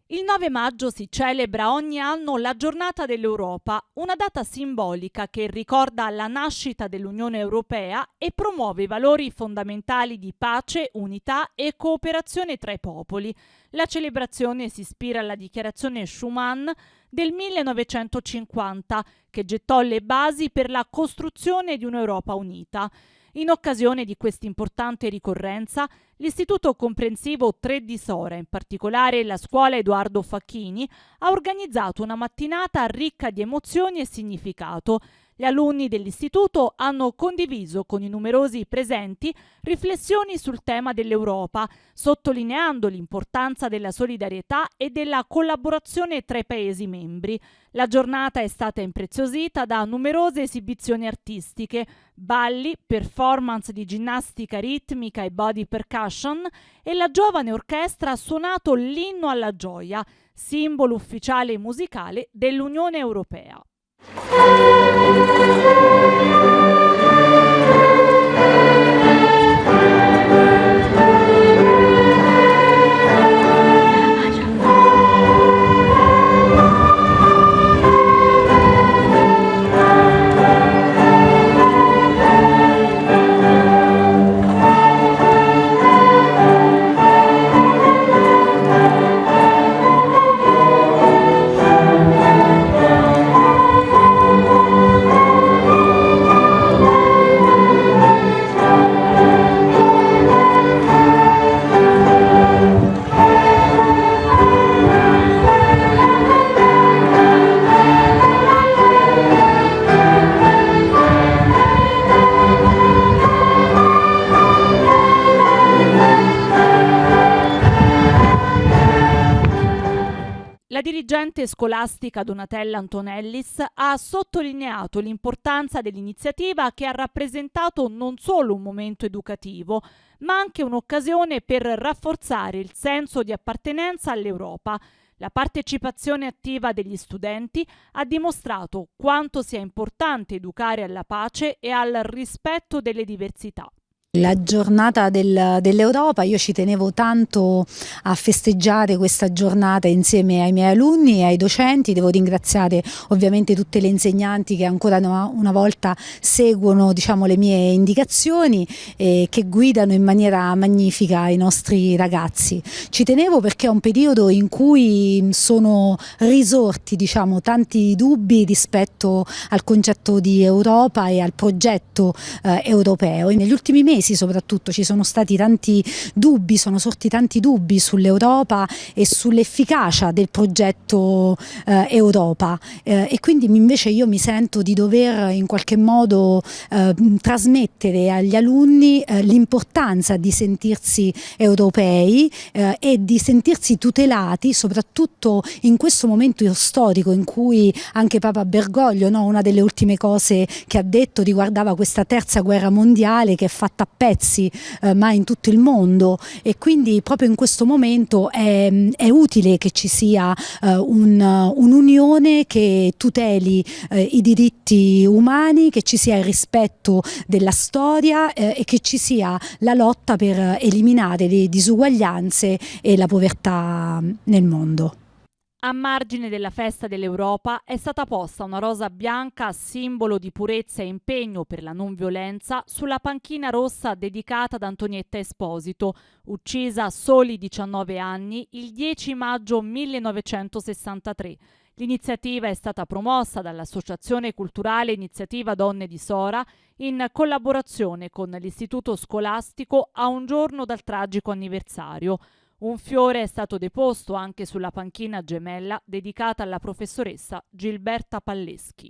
Il 9 maggio si celebra ogni anno la Giornata dell'Europa, una data simbolica che ricorda la nascita dell'Unione Europea e promuove i valori fondamentali di pace, unità e cooperazione tra i popoli. La celebrazione si ispira alla dichiarazione Schuman del 1950, che gettò le basi per la costruzione di un'Europa unita. In occasione di questa importante ricorrenza, l'Istituto Comprensivo 3 di Sora, in particolare la Scuola Edoardo Facchini, ha organizzato una mattinata ricca di emozioni e significato. Gli alunni dell'istituto hanno condiviso con i numerosi presenti riflessioni sul tema dell'Europa, sottolineando l'importanza della solidarietà e della collaborazione tra i Paesi membri. La giornata è stata impreziosita da numerose esibizioni artistiche, balli, performance di ginnastica ritmica e body percussion, e la giovane orchestra ha suonato l'inno alla gioia, simbolo ufficiale e musicale dell'Unione Europea. La dirigente scolastica Donatella Antonellis ha sottolineato l'importanza dell'iniziativa, che ha rappresentato non solo un momento educativo, ma anche un'occasione per rafforzare il senso di appartenenza all'Europa. La partecipazione attiva degli studenti ha dimostrato quanto sia importante educare alla pace e al rispetto delle diversità. La giornata dell'Europa, io ci tenevo tanto a festeggiare questa giornata insieme ai miei alunni e ai docenti. Devo ringraziare ovviamente tutte le insegnanti che ancora una volta seguono, le mie indicazioni e che guidano in maniera magnifica i nostri ragazzi. Ci tenevo perché è un periodo in cui sono risorti tanti dubbi rispetto al concetto di Europa e al progetto europeo. Negli ultimi mesi soprattutto ci sono stati tanti dubbi, sono sorti tanti dubbi sull'Europa e sull'efficacia del progetto Europa, e quindi invece io mi sento di dover in qualche modo trasmettere agli alunni l'importanza di sentirsi europei e di sentirsi tutelati, soprattutto in questo momento storico in cui anche Papa Bergoglio, una delle ultime cose che ha detto riguardava questa terza guerra mondiale che è fatta a pezzi ma in tutto il mondo, e quindi proprio in questo momento è utile che ci sia un'unione che tuteli i diritti umani, che ci sia il rispetto della storia e che ci sia la lotta per eliminare le disuguaglianze e la povertà nel mondo. A margine della festa dell'Europa è stata posta una rosa bianca, simbolo di purezza e impegno per la non violenza, sulla panchina rossa dedicata ad Antonietta Esposito, uccisa a soli 19 anni il 10 maggio 1963. L'iniziativa è stata promossa dall'Associazione Culturale Iniziativa Donne di Sora in collaborazione con l'Istituto Scolastico a un giorno dal tragico anniversario. Un fiore è stato deposto anche sulla panchina gemella dedicata alla professoressa Gilberta Palleschi.